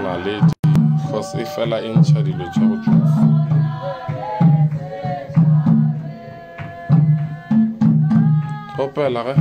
naledi because e fela e ntšha dilo tša go tšwa opela ge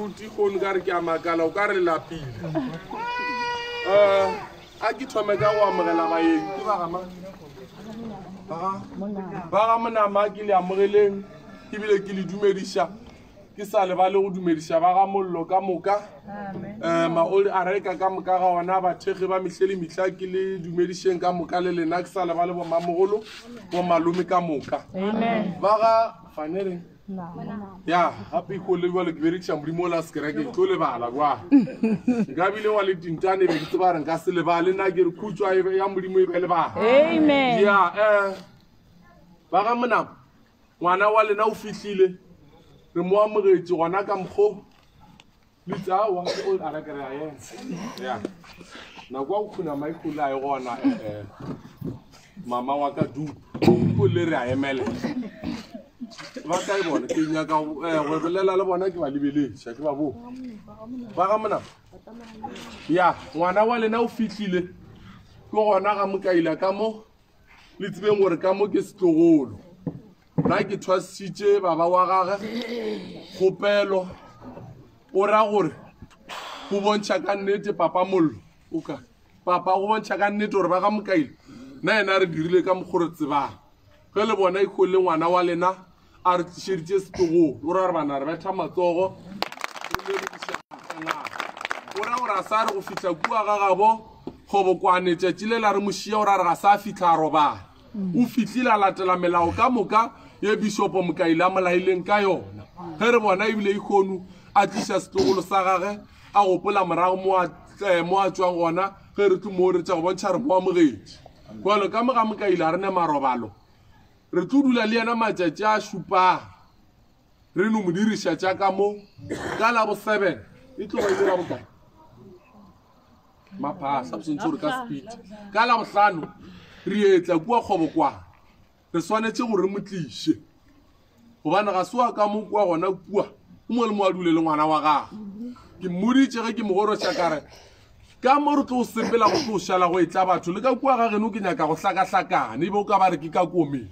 abuti khone ka re ke a makala o ka re lapile a ke thome ka go amogela baeng ke ba ga monama ke le amogeleng ebile ke le dumediša ke sa lebale go dumediša ba ga mollo ka moka maoli areka ka moka ga ona bathegi ba metlhe le mehla ke le dumedišeng ka moka le lena ke sa lebale bomamogolo bo malome ka moka ba ga faneleng ya gape ikole jale ke berekiša modimo la sekereke ke tlo lebala kwa nka bile wa le dintane be ke tseba re nka se lebale nna ke re khutšwa ya modimo e be lebala ya ba ga monamo ngwana wa lena o fihlile re mo amogetše gona ka mokgo letsawa a rekere a yena ya nako a go khuna maikgolo a e gona mama wa ka duko le re a emele ba ka e bona ke nyaka go bolela le bona ke ba lebeleša ke ba bo ba ga mona ya ngwana wa lena o fihlile ke gona ga mokaila ka mo le tsebeng gore ka mo ke setlogolo nna ke thwasitše baba wa gage kgopelo o ra gore go bontšha ka nnete papa mollo o ka papa go bontšha ka nnete gore ba ga mokaile nna ena re dirile ka mokgo re tsebang ge le bona ikgole ngwana wa lena a re tlišeditše setogolo o ra re bana re betha matsogo o ra gore a sa re go fitlha kua ga gabo kgobokwane tšatši le la re mošia o ra re ga sa fitlha a robala o fitlhile a latela melao ka moka ye bishopo mokaile a molaileng ka yona ge re bona ebile ikgonu a tliša setogolo sa gage a gopola morago mo a tswang gona ge re tlo moo re tša go bontšha re mo amogetše jalo ka moga mokaile a re ne marobalo re tlo dula le yena matšatši a šupang re no mo diriša tša ka mo ka la bo 7 e tlo ba dira bokae maphasa bošentse gore ka speed ka la bohlano re etla kua kgobokwana re swanetše gore re mo tliše gobane ga se wa ka mo kua gona kua o mo le mo a dule le ngwana wa gago ke mmoditše ge ke mogoroša kare ka mo re tlo o sepela go tlo o šala go etla batho le ka kua ga geno ke nyaka go hlakahlakane ebe o ka ba re ke ka komeng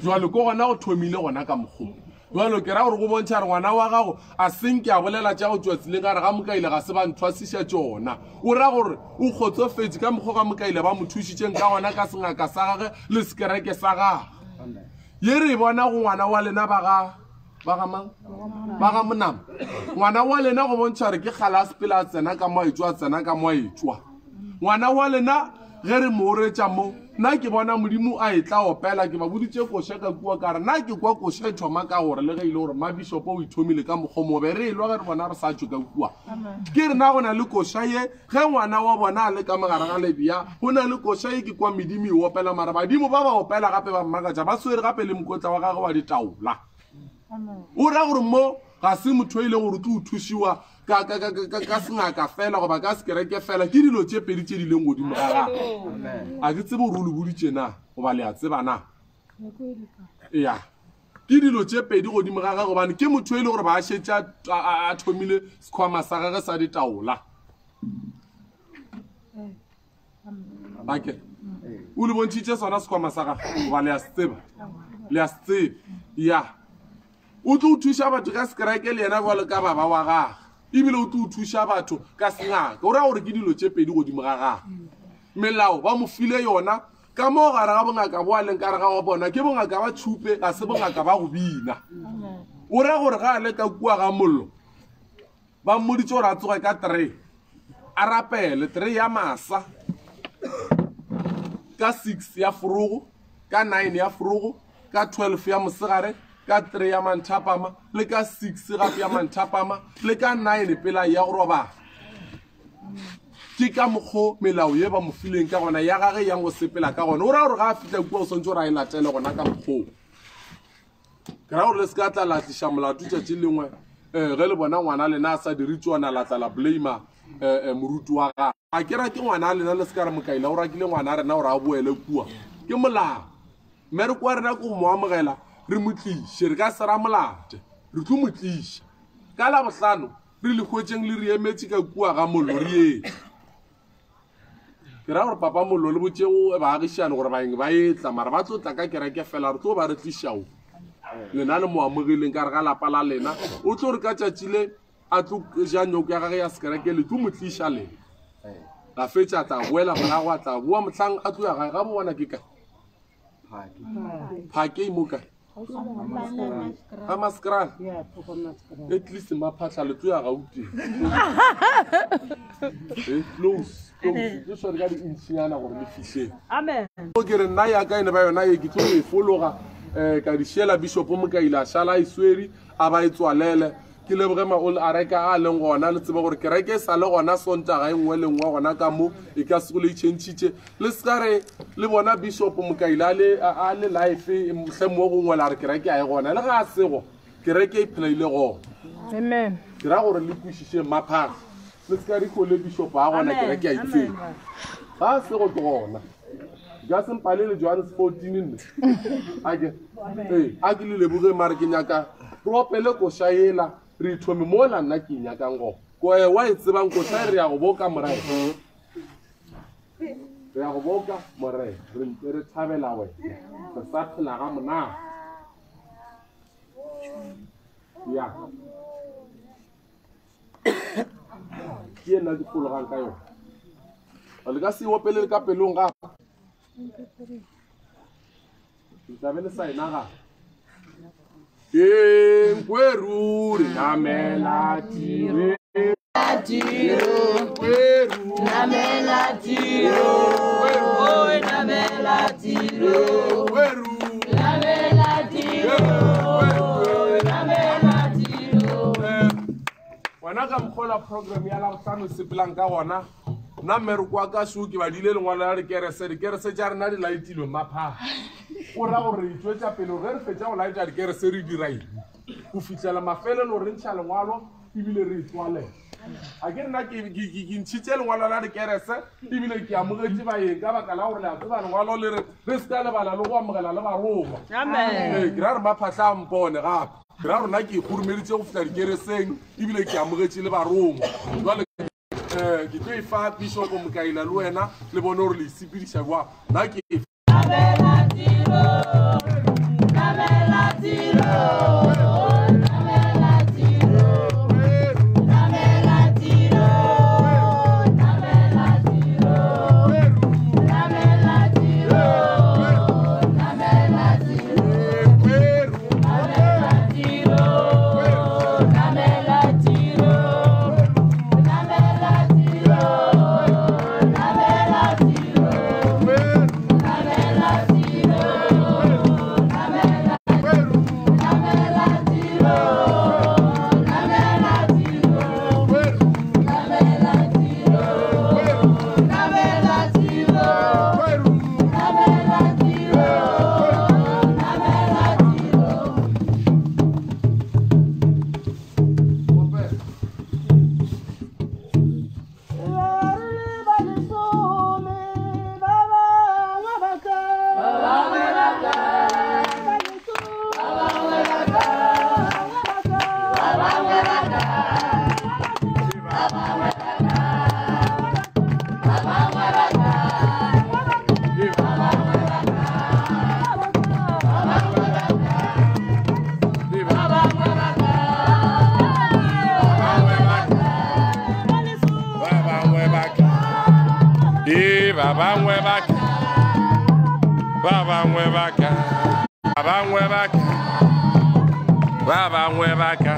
jalo ke gona go thomile gona ka mokgolo jalo ke ra gore go bontšha re ngwana wa gago a senke a bolela tša go tšwa tseleng gare ga mokaile ga se ba nthwasiša tšona o ra gore o kgotsofetse ka mokgwa ga mokaile ba mo thušitšeng ka gona ka sengaka sa gage le sekereke sa gage ye re bona go ngwana wa lena ba ga monama ngwana wa lena go bontšha re ke kgalase pele a tsena ka moaetswa a tsena ka moaetswa ngwana wa lena ge re mooretša mo nna ke bona modimo a e tla opela ke ba boditše koša ka kua ka re nna ke kwa koša e thoma ka gore le ge ile gore mabishopo o ithomile ka mokgomo be re elwa ge re bona re sa tšwe ka kua ke re na go na le koša ye ge ngwana wa bona a le ka mogare ga lebia go na le koša ye ke kwa medimo e opela mara badimo ba ba opela gape ba mmakatša ba swere gape le mokotla wa gage wa ditaola o ra gore mo ga se motho e leng gore tlo o thušiwa ka sengaka fela goba ka sekereke fela ke dilo tše pedi tše di leng godimo ga gago a ke tsebe gore o le boditše na goba le a tseba na ya ke dilo tše pedi godimo ga gago gobane ke motho e le gore ba a šetše a thomile sekhwama sa gage sa ditaola ake o le bontšhitše sona sekhwama sa gage goba le a se tsebe ya o tlo o thuša batho ka sekereke le yena jwale ka baba wa gage ebile o tlo o thuša batho ka sengaka o ra gore ke dilo tše pedi godimo ga gage melao ba mo file yona ka moo gare ga bongaka bo a leng kare ga go bona ke bongaka ba tšhupe ga se bongaka ba go bina o ra gore ga a le ka kua ga mollo ba mmoditše gore a tsoge ka 3 a rapele 3 ya masa ka 6 ya forogo ka 9 ya forogo ka 12 ya mosegare ka 3 ya manthapama le ka 6 gape ya manthapama le ka 9 pela ya go robala ke ka mokgo melao ye ba mo fileng ka gona ya gage yang go sepela ka gona o ra gore ga a fitlha kua o swantse gore a e latele gona ka mokgong ke ra gore le se ka tla latliša molato tšatši lengwe ge le bona ngwana lena a sa diritswana latla la blama moruti wa gage a ke ra ke ngwana a lena le se ka re mokaila o rakile ngwana a rena gore a boele kua ke molao mme re kwa rena ko go mo amogela re mo tliše re ka se ra molate re tlo mo tliša ka la bohlano re le kgwetšeng le re emetše ka kua ga mollo re etse ke ra gore papa mollo le botšego baagišane gore baeng ba etla mara ba tlo tla ka kereke fela re tlo ba re tlišao lena le mo amogeleng ka re ga lapa la lena o tlo re ka tšatši le a tlo ja nyoko ya gage ya sekereke le tlo mo tliša le ga fetša tla boela morago a tla boa motlhang a tlo ya gae ga bo bona ke kae phake mo kae ga maskrala at least maphatlha le tlo ya gauteng close ke sore ka di-inchinyana gore le fitlheng ke re nna yaka ene ba yona e ke tlo e fologa ka di šela bishopo mokaile a šala a e swere a ba e tswalele ke leboge maole areka a leng gona le tsebe gore kereke sa le gona sontaga e nngwe le nngwe gona ka mo e ka se go le itšhentšhitše le se ka re le bona bishopo mokaile a le life hle mo gongwe la re kereke a e gona le ga a sego kereke e phelaile gona Amen. ke ra gore le kwešiše maphaga le se ka dikgole bishopo a gona kereke a itseng ga a sego ke gona ka sempalele Johannes 14 nne a ke le leboge mare ke nyaka re opele koša ela re ithome mola nna ke nyakang go koe wa e tsebang koša re ya go boka morae re ya go boka morae re mpe re thabela wena re sa phela ga mona ya ke ena ke fologang ka yona le ka se opele ka pelong ga Isabel Sainaga. Kweru namela tiro. Kweru namela tiro. Kweru namela tiro. Kweru namela tiro. Namela tiro. Wana ka mkhola program ya la mhlano seplanka wana. Na merukwa ka shuki ba dile lengwalo la dikerese tša rena di laitilwe mapha o ra gore re itšwetša pele ge re fetša go laetša dikerese re diraile go fitlhela mafelelo re ntšha lengwalo ebile re itswalela a ke rena ke ntšhitše lengwalo la dikerese ebile ke amogetše baeng ka baka la gore le a tseba lengwalo le re se ka lebala le go amogela le baroma ke ra re maphatlha a mpone gape ke ra rona ke ikgoromeditše go fitlha dikereseng ebile ke amogetše le baroma jale ke tlo e fa bishopo mokaila le wena le bone gore le isepediša jwa nna ke Baba Nwebaka